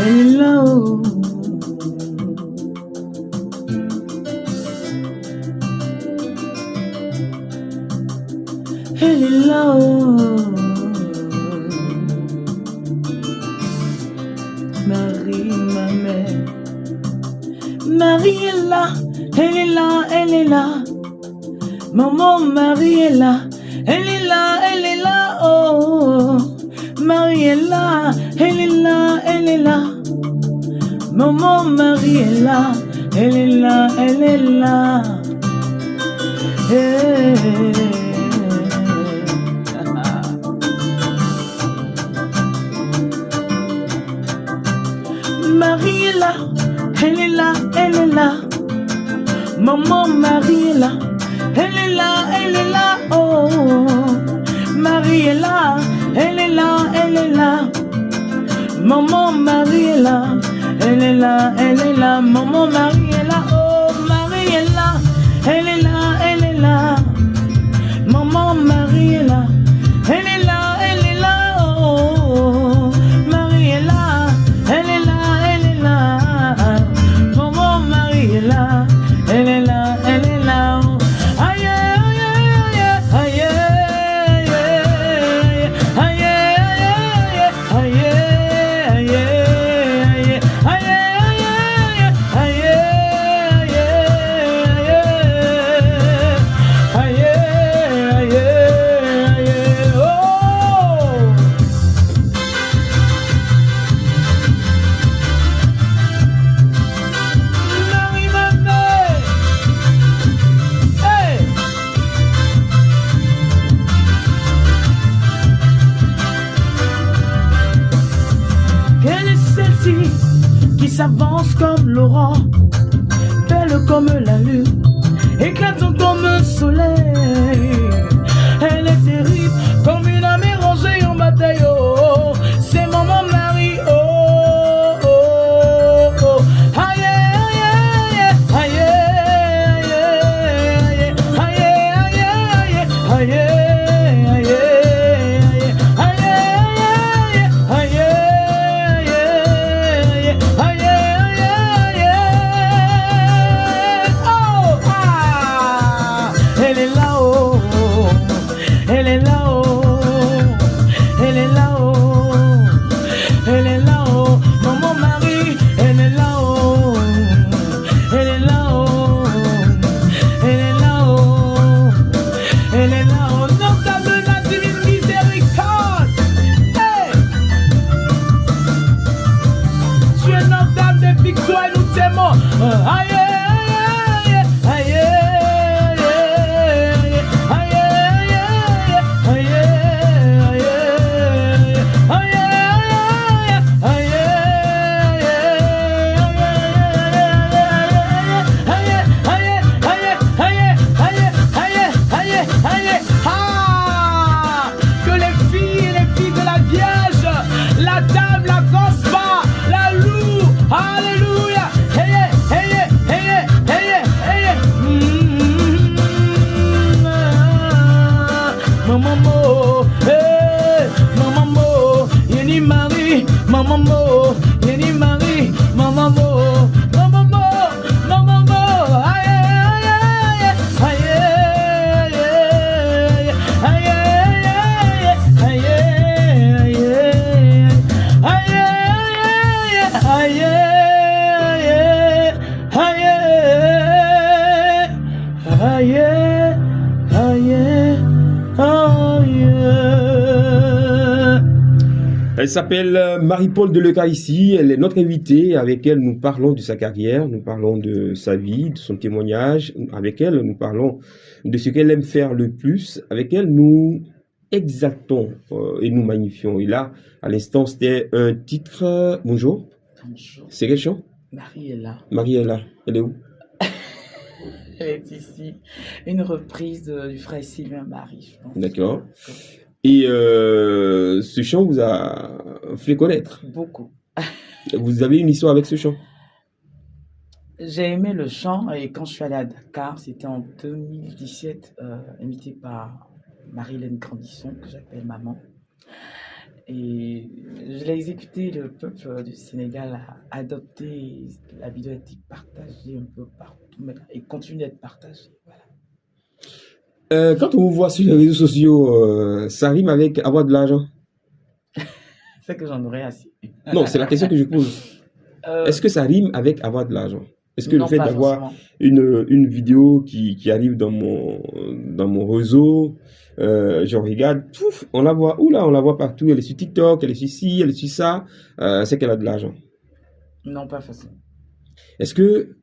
Hello. Hello. Marie, ma mère. Marie est là, elle est là, elle est là. Maman, Marie est là, elle est là, elle est là, oh. Marie est là, elle est là, elle est là. Maman, Marie est là, elle est là, elle est là. Hey. Marie est là, elle est là, elle est là. Maman, Marie est là, elle est là, elle est là, oh. Marie est là, elle est là, elle est là. Maman, Marie est là, elle est là, elle est là. Maman, Marie est là, oh. Marie est là, elle est là, elle est là. Maman, Marie est là, elle est là, elle est là, oh. Marie est là, elle est là, elle est là. Maman, Marie est là, elle est là, elle est là. Aïe, aïe, aïe, aïe, aïe, aïe, aïe, qui s'avance comme l'aurore, belle comme la lune, éclatante comme un soleil. Elle est terrible comme une armée rangée en bataille. Oh, c'est maman Marie. Oh, oh, oh. Aïe, aïe, aïe, aïe, aïe, aïe, aïe, aïe, aïe. Elle s'appelle Marie-Paul de l'Eucharistie, elle est notre invitée, avec elle nous parlons de sa carrière, nous parlons de sa vie, de son témoignage, avec elle nous parlons de ce qu'elle aime faire le plus, avec elle nous exaltons et nous magnifions. Et là, à l'instant, c'était un titre... Bonjour. C'est quel chant? Marie est là. Marie est là. Elle est où? Elle est ici. Une reprise du frère Sylvain Marie, je pense. D'accord. Et ce chant vous a fait connaître. Beaucoup. Vous avez une histoire avec ce chant? J'ai aimé le chant et quand je suis allée à Dakar, c'était en 2017, invitée par Marie-Hélène Grandisson, que j'appelle maman. Et je l'ai exécuté, le peuple du Sénégal a adopté, la vidéo a été partagée un peu partout et continue d'être partagée. Voilà. Quand on vous voit sur les réseaux sociaux, ça rime avec avoir de l'argent? C'est que j'en aurais assez. Non, c'est la question que je pose. Est-ce que ça rime avec avoir de l'argent? Est-ce que le Non, fait pas d'avoir forcément. une vidéo qui arrive dans mon réseau, je regarde, pouf, on la voit, oula, on la voit partout, elle est sur TikTok, elle est sur ci, elle est sur ça, c'est qu'elle a de l'argent. Non, pas forcément. Est-ce que,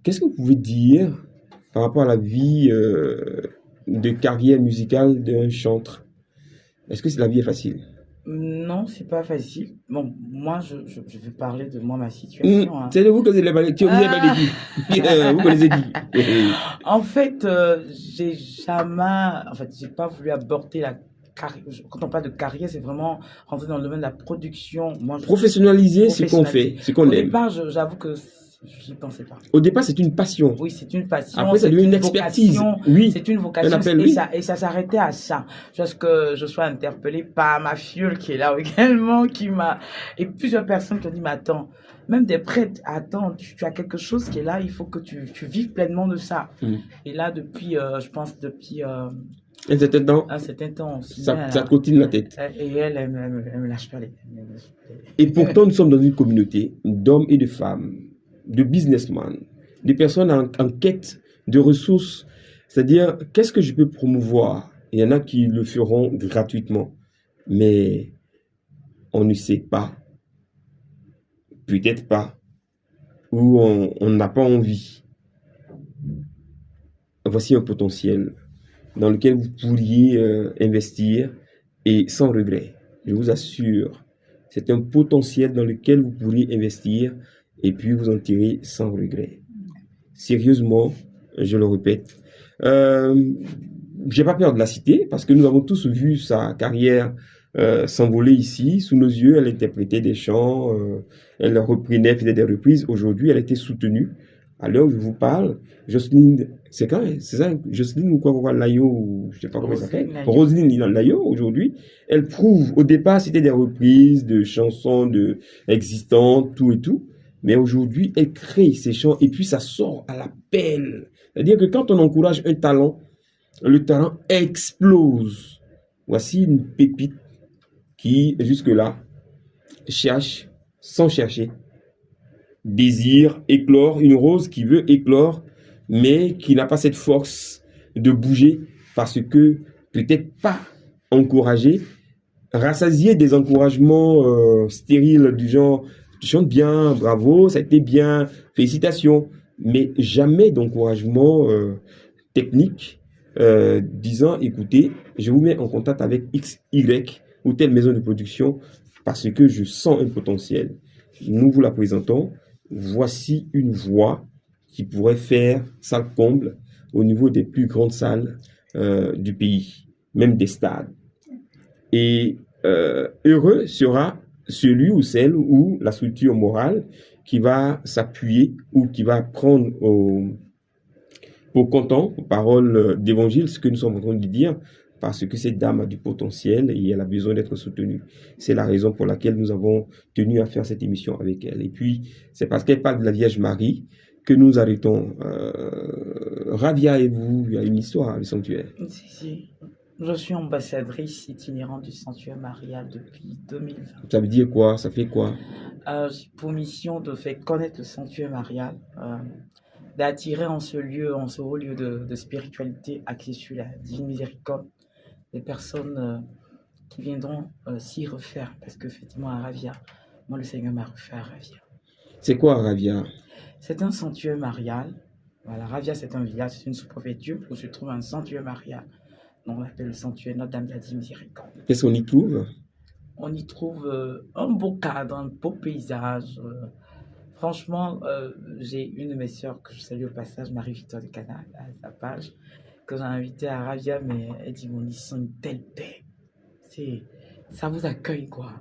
qu'est-ce que vous pouvez dire par rapport à la vie de carrière musicale d'un chanteur? Est-ce que la vie est facile? Non, c'est pas facile. Bon, moi, je vais parler de moi, ma situation. Hein. C'est vous que vous avez dit. Vous connaissez qui? En fait, j'ai jamais, en fait, j'ai pas voulu aborder la carrière. Quand on parle de carrière, c'est vraiment rentrer dans le domaine de la production. Moi, Professionnaliser ce qu'on fait, ce qu'on Au aime. départ, j'avoue que j'y pensais pas. Au départ, c'est une passion. Oui, c'est une passion. Après, ça devient une expertise. Oui. C'est une vocation. On appelle, et, oui. ça s'arrêtait à ça. Jusqu'à ce que je sois interpellée par ma fiole qui est là également, et plusieurs personnes qui ont dit, mais attends, même des prêtres, attends, tu as quelque chose qui est là, il faut que tu vives pleinement de ça. Et là, depuis, je pense, depuis un certain temps aussi. Ça continue la tête. Et elle me lâche pas les. Et pourtant, nous sommes dans une communauté d'hommes et de femmes, de businessmen, des personnes en quête de ressources. C'est-à-dire, qu'est-ce que je peux promouvoir? Il y en a qui le feront gratuitement, mais on ne sait pas, peut-être pas, ou on n'a pas envie. Voici un potentiel dans lequel vous pourriez investir et sans regret. Je vous assure, c'est un potentiel dans lequel vous pourriez investir et puis vous en tirer sans regret. Sérieusement, je le répète. J'ai pas peur de la citer parce que nous avons tous vu sa carrière s'envoler ici sous nos yeux. Elle interprétait des chants, elle reprenait, faisait des reprises. Aujourd'hui, elle a été soutenue. À l'heure où je vous parle, Jocelyne, c'est ça, Jocelyne ou quoi, Layo, je sais pas comment elle s'appelle. Roselyne Layo, aujourd'hui, elle prouve, au départ, c'était des reprises de chansons existantes, tout et tout. Mais aujourd'hui, elle crée ces chants et puis ça sort à la pelle. C'est-à-dire que quand on encourage un talent, le talent explose. Voici une pépite qui, jusque-là, cherche, sans chercher, désire éclore, une rose qui veut éclore, mais qui n'a pas cette force de bouger parce que peut-être pas encouragée, rassasiée des encouragements stériles du genre tu chantes bien, bravo, ça a été bien, félicitations, mais jamais d'encouragement technique disant écoutez, je vous mets en contact avec XY ou telle maison de production parce que je sens un potentiel. Nous vous la présentons. Voici une voix qui pourrait faire salle comble au niveau des plus grandes salles du pays, même des stades. Et heureux sera celui ou celle ou la structure morale qui va s'appuyer ou qui va prendre pour content, aux paroles d'évangile, ce que nous sommes en train de dire, parce que cette dame a du potentiel et elle a besoin d'être soutenue. C'est la raison pour laquelle nous avons tenu à faire cette émission avec elle. Et puis, c'est parce qu'elle parle de la Vierge Marie que nous arrêtons. Ravia et vous, il y a une histoire, le sanctuaire. Si. Je suis ambassadrice itinérante du sanctuaire marial depuis 2020. Ça veut dire quoi? Ça fait quoi? J'ai pour mission de faire connaître le sanctuaire marial, d'attirer en ce lieu, en ce haut lieu de spiritualité axé sur la divine miséricorde, des personnes qui viendront s'y refaire. Parce qu'effectivement, à Ravia, moi, le Seigneur m'a refait à Ravia. C'est quoi Ravia? C'est un sanctuaire marial. Voilà, Ravia, c'est un village, c'est une sous-préfecture où se trouve un sanctuaire marial. On l'appelle le sanctuaire Notre-Dame de la Divine Miséricorde. Qu'est-ce qu'on y trouve? On y trouve un beau cadre, un beau paysage, Franchement, j'ai une de mes sœurs que je salue au passage, Marie-Victoire du Canal, à sa page, que j'ai invitée à Ravia, mais elle dit, mon ils sont une telle paix. C'est, ça vous accueille, quoi.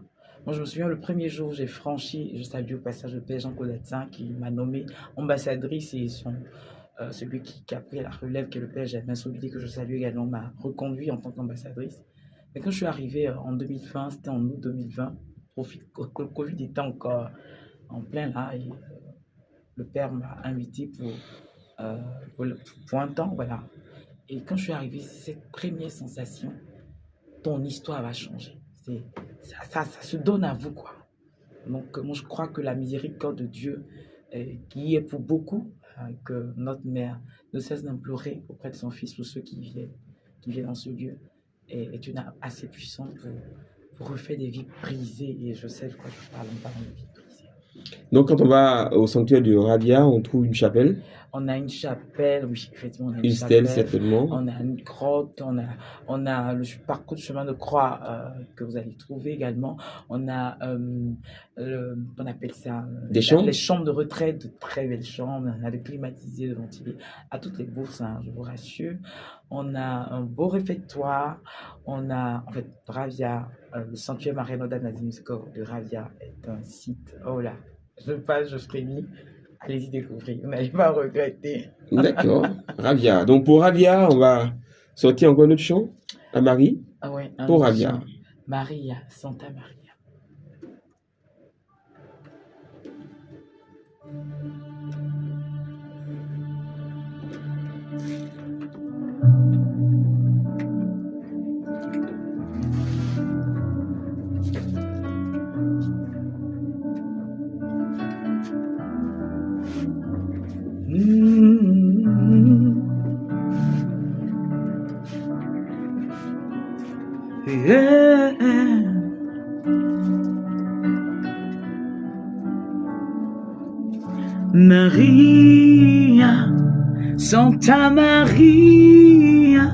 Moi, je me souviens le premier jour où j'ai franchi, je salue au passage le père Jean Codatin qui m'a nommée ambassadrice et celui qui a pris la relève, qui est le père Germain Solidé, que je salue également, m'a reconduit en tant qu'ambassadrice. Mais quand je suis arrivée en 2020, c'était en août 2020, le Covid était encore en plein là, et le père m'a invité euh, pour un temps, voilà. Et quand je suis arrivée, cette première sensation, ton histoire va changer. Ça se donne à vous, quoi. Donc, moi, je crois que la miséricorde de Dieu, qui est pour beaucoup, que notre mère ne cesse d'implorer auprès de son fils pour ceux qui viennent dans ce lieu, est une âme assez puissante pour refaire des vies brisées. Et je sais de quoi je parle en parlant de vies brisées. Donc, quand on va au sanctuaire de Ravia, on trouve une chapelle. On a une chapelle, oui, effectivement, on a une stèle, certainement. On a une grotte, on a le parcours du chemin de croix que vous allez trouver également. On a, on appelle ça des chambres. Les chambres de retraite, de très belles chambres. On a de climatisés, de ventilés, à toutes les bourses, hein, je vous rassure. On a un beau réfectoire. On a, en fait, Ravia, le sanctuaire Mariano Nazimskov de Ravia est un site, oh là, je frémis. Allez-y découvrir, vous n'allez pas regretter. D'accord, Ravia. Donc pour Ravia, on va sortir encore notre chant à Marie. Ah ouais, pour Ravia. Chant. Maria, Santa Maria. Yeah. Maria, Santa Maria,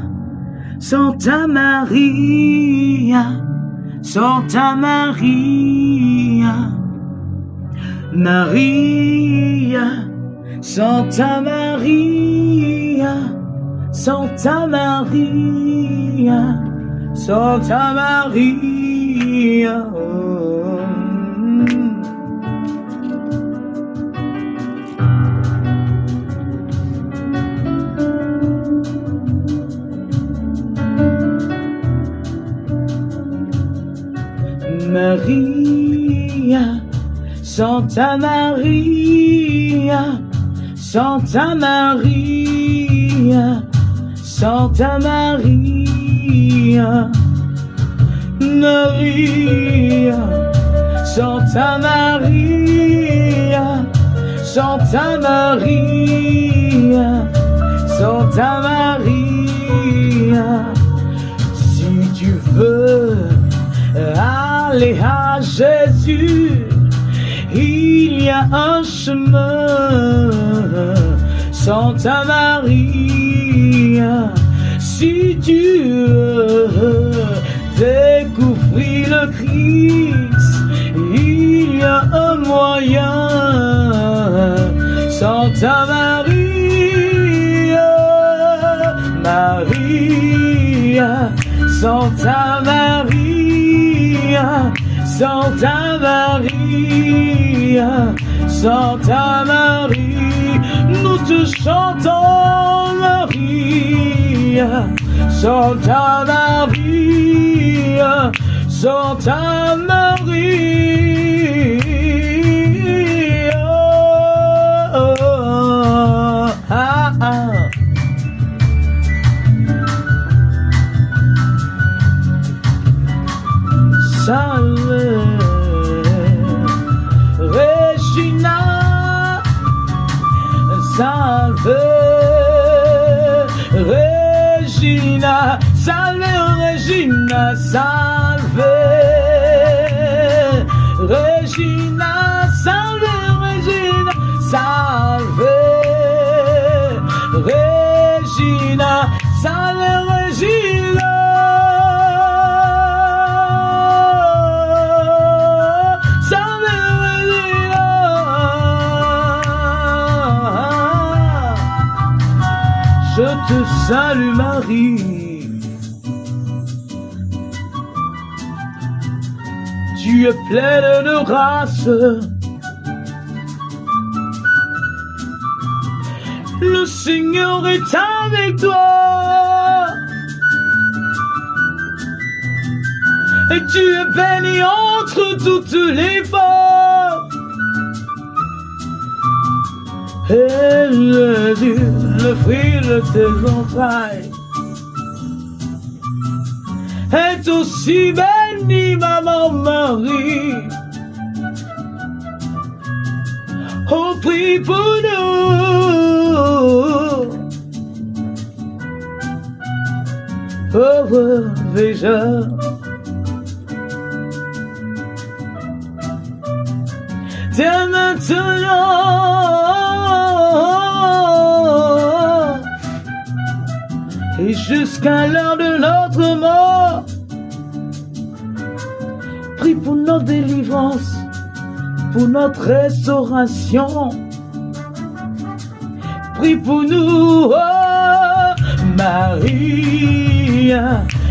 Santa Maria, Santa Maria, Maria, Santa Maria, Santa Maria, Santa Maria. Oh. Maria, Santa Maria, Santa Maria, Santa Maria, Maria, Santa Maria, Santa Maria, Santa Maria, si tu veux aller à Jésus, il y a un chemin, Santa Maria. Si tu veux découvrir le Christ, il y a un moyen, Santa Maria, Maria, Santa Maria, Santa Maria, Santa Maria, nous te chantons Maria, Santa Maria, Santa Maria. Salve, Regina, salve, Regina, salve, Regina, salve, Regina, salve, Regina, salve, Regina, salve, Regina. te salue Marie. Tu es pleine de grâce. Le Seigneur est avec toi. Et tu es bénie entre toutes les femmes. Et Jésus, le fruit de tes entrailles, est aussi béni, maman Marie. Oh, prie pour nous, pauvres pécheurs. Dès maintenant et jusqu'à l'heure de notre mort, prie pour notre délivrance, pour notre restauration. Prie pour nous, oh Maria,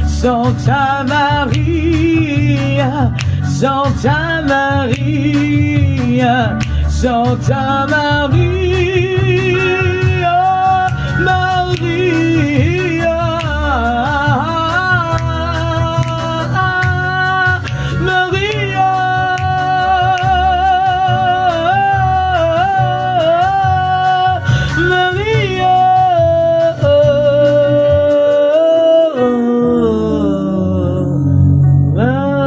Santa Maria, Santa Maria, Santa Maria, Maria, Maria, Maria,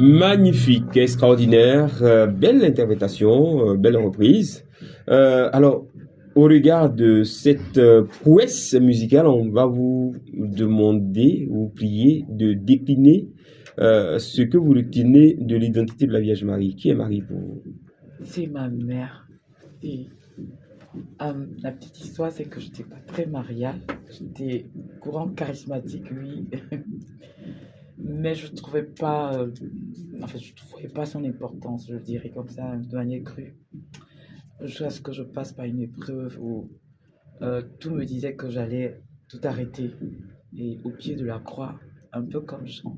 Magnifique, extraordinaire, belle interprétation, belle reprise. Alors, au regard de cette prouesse musicale, on va vous demander, vous prier de décliner ce que vous retenez de l'identité de la Vierge Marie. Qui est Marie pour vous? c'est ma mère. Et, la petite histoire, c'est que je n'étais pas très mariale. J'étais courant charismatique, oui. Mais je trouvais pas, je trouvais pas son importance, je dirais comme ça, de manière crue. Jusqu'à ce que je passe par une épreuve où tout me disait que j'allais tout arrêter. Et au pied de la croix, un peu comme Jean,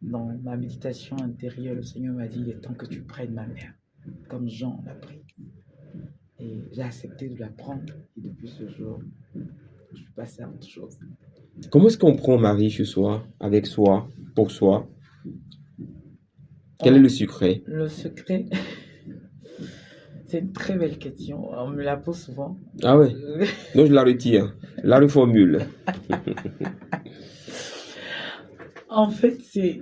dans ma méditation intérieure, le Seigneur m'a dit, il est temps que tu prennes ma mère, comme Jean l'a pris. Et j'ai accepté de la prendre. Et depuis ce jour, je suis passé à autre chose. Comment est-ce qu'on prend Marie chez soi, avec soi, pour soi? Quel est le secret? Le secret, c'est une très belle question. On me la pose souvent. Ah ouais, donc je la retire, la reformule. En fait, j'ai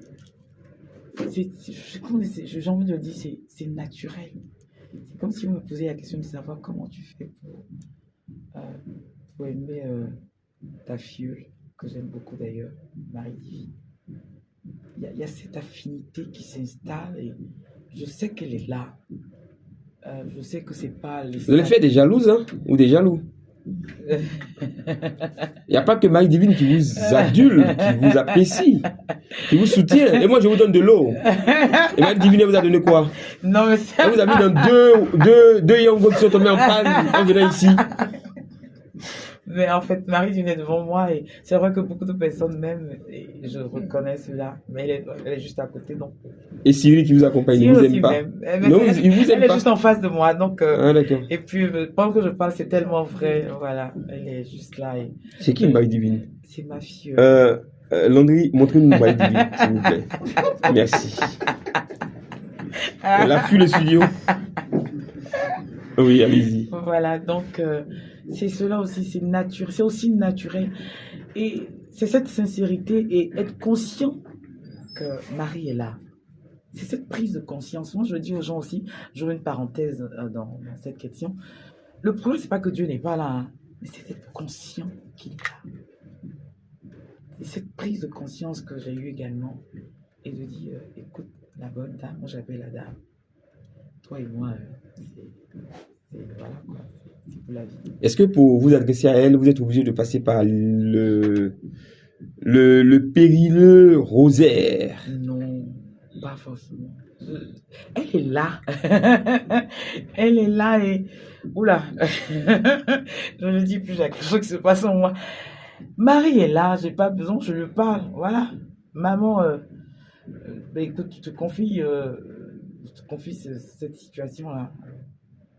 envie de le dire, c'est naturel. C'est comme si vous me posiez la question de savoir comment tu fais pour aimer ta filleule, que j'aime beaucoup d'ailleurs, Marie-Divine. Il y a cette affinité qui s'installe et je sais qu'elle est là. Je sais que c'est pas... Vous avez fait des jalouses, hein, ou des jaloux? Il n'y a pas que Marie-Divine qui vous adule, qui vous apprécie, qui vous soutient. Et moi, je vous donne de l'eau. Et Marie-Divine, vous a donné quoi? Non, mais ça... Elle vous a mis dans deux yongos qui sont tombés en panne en venant ici. Mais en fait, Marie-Divine est devant moi et c'est vrai que beaucoup de personnes m'aiment et je reconnais cela. Mais elle est juste à côté, donc... Et Cyril qui vous accompagne, il ne vous aime pas? Non, il vous aime elle est pas. juste en face de moi, donc... Ah, d'accord. Et puis, pendant que je parle, c'est tellement vrai, voilà. Elle est juste là et... C'est qui Marie-Divine? C'est ma fille. Landry, montrez-nous Marie-Divine, s'il vous plaît. Merci. Elle a fui le studio. Oui, allez-y. Voilà, donc c'est cela aussi, c'est aussi naturel. Et c'est cette sincérité et être conscient que Marie est là. C'est cette prise de conscience. Moi, je le dis aux gens aussi, j'ouvre une parenthèse dans cette question. Le problème, c'est pas que Dieu n'est pas là, hein, mais c'est d'être conscient qu'il est là. C'est cette prise de conscience que j'ai eue également et de dire, écoute, la bonne dame, moi j'appelle la dame. Toi et moi, voilà quoi, c'est pour la vie. Est-ce que pour vous adresser à elle, vous êtes obligé de passer par le périlleux rosaire? Non, Pas forcément. Elle est là. Elle est là et... Oula. Je ne dis plus, il y a quelque chose qui se passe en moi. Marie est là, j'ai pas besoin, je lui parle. Voilà. Maman, ben écoute, je te confie cette situation-là.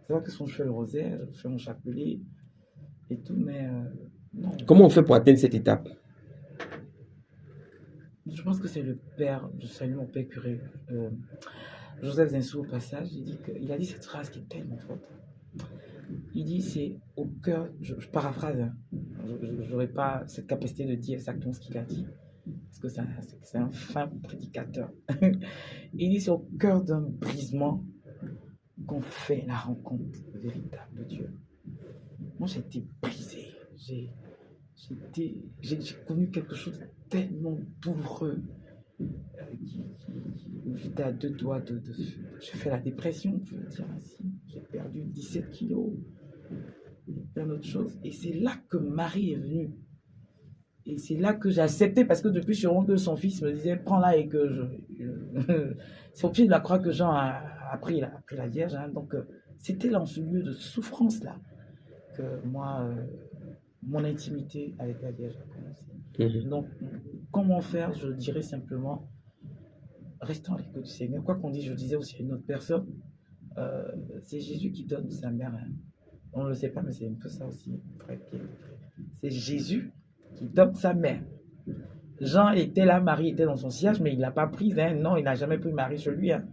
C'est vrai que son cheveu le rosaire, je fais mon chapelet et tout, mais non. Comment on fait pour atteindre cette étape? Je pense que c'est le père, je salue mon père curé, Joseph Zinsou au passage, il a dit cette phrase qui est tellement forte. Il dit c'est au cœur, je paraphrase, hein, je n'aurais pas cette capacité de dire exactement ce qu'il a dit, parce que c'est un fin prédicateur. Il dit c'est au cœur d'un brisement qu'on fait la rencontre véritable de Dieu. Moi j'ai été brisé, j'ai connu quelque chose de tellement douloureux, où j'étais à deux doigts j'ai fait la dépression, je veux dire ainsi. J'ai perdu 17 kilos et plein d'autres choses. Et c'est là que Marie est venue. Et c'est là que j'ai accepté, parce que depuis sûrement que son fils me disait prends-la et que c'est au pied de la croix que Jean a pris la Vierge. Hein. Donc c'était dans ce lieu de souffrance-là que moi, mon intimité avec la Vierge a commencé. Donc comment faire? Je dirais simplement restons à l'écoute du Seigneur. Quoi qu'on dise, je disais aussi à une autre personne, c'est Jésus qui donne sa mère. Hein. On ne le sait pas, mais c'est un peu ça aussi. C'est Jésus qui donne sa mère. Jean était là, Marie était dans son siège, mais il ne l'a pas prise. Hein. Non, il n'a jamais pris Marie chez lui. Hein.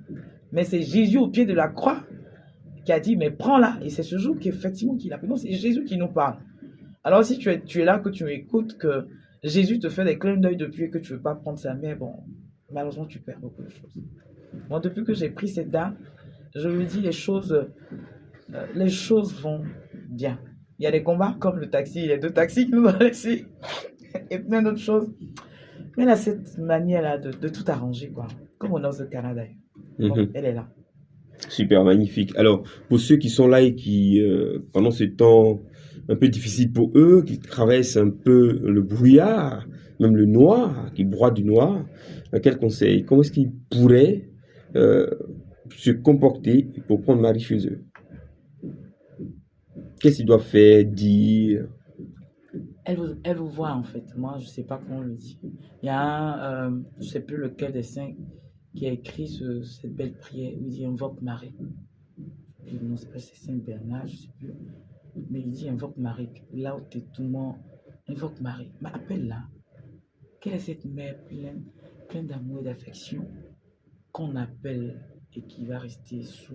Mais c'est Jésus au pied de la croix qui a dit, mais prends-la. Et c'est ce jour qu'effectivement qu'il a pris. Non, c'est Jésus qui nous parle. Alors si tu es là, que tu m'écoutes, que Jésus te fait des clins d'œil depuis et que tu ne veux pas prendre sa mère, bon, malheureusement, tu perds beaucoup de choses. Moi, depuis que j'ai pris cette dame, je lui dis les choses vont bien. Il y a des combats comme le taxi, il y a deux taxis qui nous ont laissés et plein d'autres choses. Mais elle a cette manière-là de tout arranger, quoi. Comme au nord du Canada. Donc, elle est là. Super, magnifique. Alors, pour ceux qui sont là et qui, pendant ce temps un peu difficile pour eux, qui traversent un peu le brouillard, même le noir, qui broient du noir, quel conseil? Comment est-ce qu'ils pourraient se comporter pour prendre Marie chez eux? Qu'est-ce qu'ils doivent faire, dire? Elle vous voit en fait. Moi, je ne sais pas comment on le dit. Il y a un, je ne sais plus lequel des saints, qui a écrit cette belle prière où il dit invoque Marie. Non, c'est pas Saint Bernard, je ne sais plus. Mais il dit invoque Marie. Là où tu es tout le monde, invoque Marie. Mais appelle-la. Quelle est cette mère pleine d'amour et d'affection qu'on appelle et qui va rester sous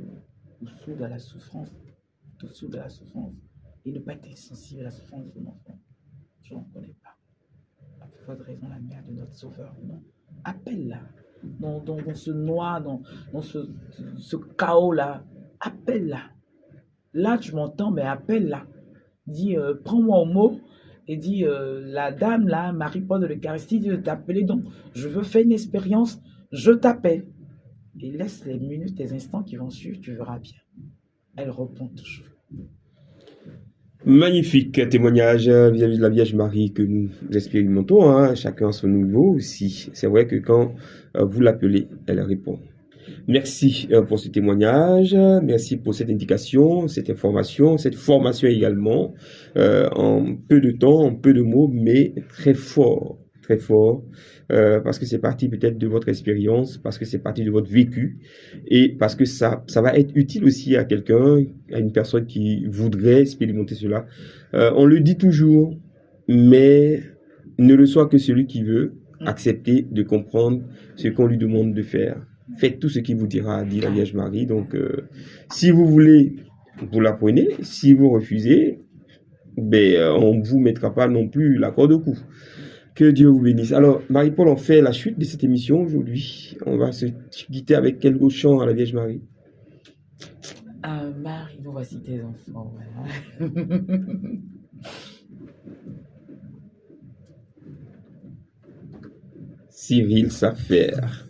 de la souffrance, dessous de la souffrance, et ne pas être sensible à la souffrance de son enfant? Je n'en connais pas. La plus forte raison, la mère de notre Sauveur. Non. Appelle-la. Dans ce noir, dans ce chaos-là, appelle-la. Là, tu m'entends, mais appelle-la. Dis, prends-moi au mot et dis, la dame, là, Marie-Paul de l'Eucharistie, dit de t'appeler. Donc, je veux faire une expérience, je t'appelle. Et laisse les minutes, les instants qui vont suivre, tu verras bien. Elle répond toujours. Magnifique témoignage vis-à-vis de la Vierge Marie que nous expérimentons, hein, chacun à son niveau aussi. C'est vrai que quand vous l'appelez, elle répond. Merci pour ce témoignage, merci pour cette indication, cette information, cette formation également, en peu de temps, en peu de mots, mais très fort, parce que c'est parti peut-être de votre expérience, parce que c'est parti de votre vécu, et parce que ça va être utile aussi à quelqu'un, à une personne qui voudrait expérimenter cela. On le dit toujours, mais ne le soit que celui qui veut accepter de comprendre ce qu'on lui demande de faire. Faites tout ce qu'il vous dira, dit la Vierge Marie. Donc, si vous voulez, vous l'apprenez. Si vous refusez, on ne vous mettra pas non plus la corde au cou. Que Dieu vous bénisse. Alors, Marie-Paul, on fait la chute de cette émission aujourd'hui. On va se quitter avec quel beau chant à la Vierge Marie? Marie, nous voici tes enfants. Voilà. Cyril S'affaire.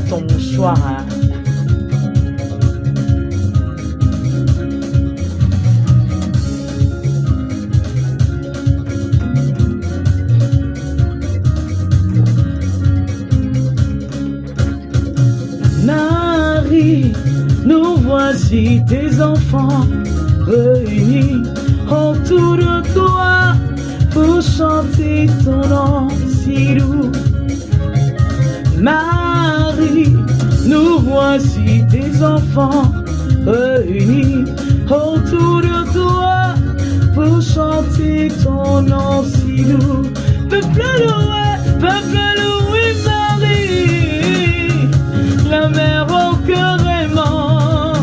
ton mouchoir. Marie, nous voici tes enfants réunis autour de toi pour chanter ton nom si doux. Marie, nous voici tes enfants réunis autour de toi pour chanter ton nom si doux. Peuple loué Marie, la mère au cœur aimant.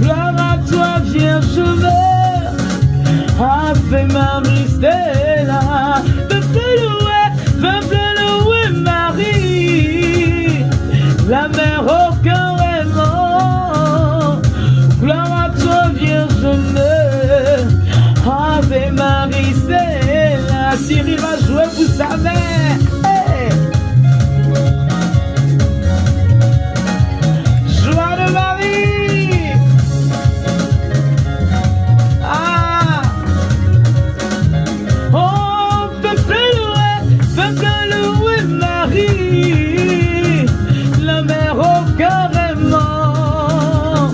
Gloire à toi Vierge Mère, Ave Marie Stella. Peuple loué Marie, la mère au cœur aimant. Gloire à toi Vierge Mère, Ave Marie Stella. Cyril va jouer pour sa mère. Hey. Joie de Marie. Ah. Oh, peuple loué Marie, la mère au cœur aimant.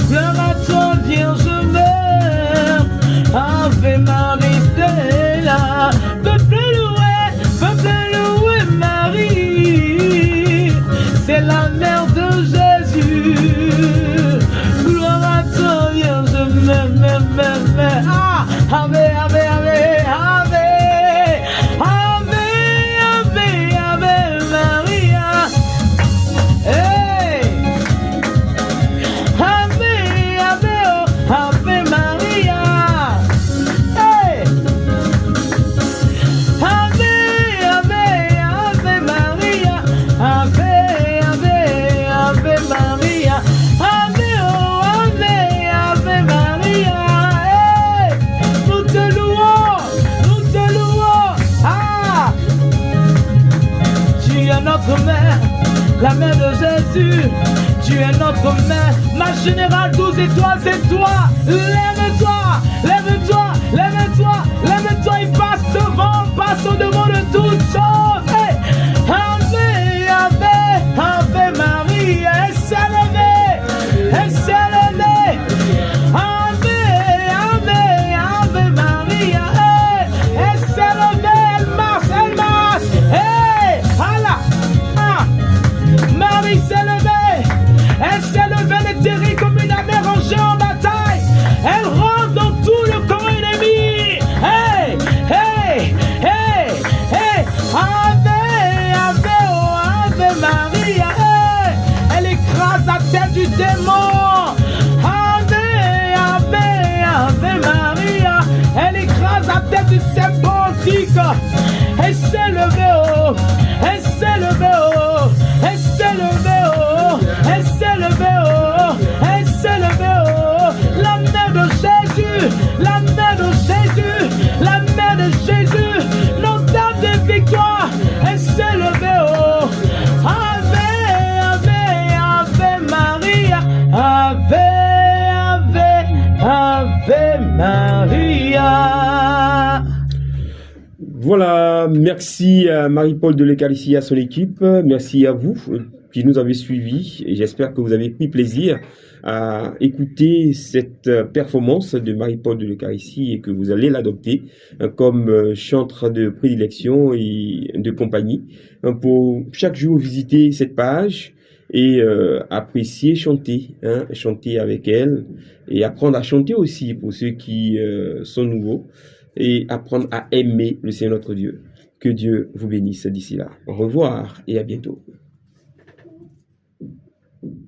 Gloire à toi Vierge Mère, Ave Marie Stella. Peuple loué Marie, c'est la mère de Jésus. Gloire à toi Vierge Mère. Ah, Ave, Ave, Ave, Ave. Ave Maria. Hey. Ave, oh, Ave Maria. Hey. Ave Maria. Ave Maria. Ave, oh, Ave Maria. Hey. Nous te louons. Ah. Tu es notre mère, la mère de Jésus. Tu es notre mère, ma générale 12 étoiles, c'est toi. Lève-toi, il passe au-devant de toutes choses. Hey. Ave Marie, elle s'est levée. Ave Maria, hey. Elle s'est levée, elle marche. Hey, Allah. Ah. Marie s'est levée. Elle s'est levée de Thierry comme une armée rangée en bataille. Elle rentre dans tout le camp ennemi. Hey. Ave Maria. Hey. Elle écrase la tête du démon. Ave Maria. Elle écrase la tête du serpent antique. Elle s'est levée, oh. Elle s'est levée, oh. Elle s'est levée, oh. Elle s'est levée, oh. Elle s'est levée, oh. La mère de Jésus. La mère de Jésus. La mère de Jésus. L'entame de victoire. Elle s'est levée, oh. Ave Maria. Ave Maria. Voilà, merci à Marie-Paul de l'Eucharistie et à son équipe. Merci à vous qui nous avez suivis. Et j'espère que vous avez pris plaisir à écouter cette performance de Marie-Paul de l'Eucharistie et que vous allez l'adopter comme chantre de prédilection et de compagnie. Pour chaque jour visiter cette page et apprécier, chanter avec elle et apprendre à chanter aussi pour ceux qui sont nouveaux et apprendre à aimer le Seigneur notre Dieu. Que Dieu vous bénisse d'ici là. Au revoir et à bientôt.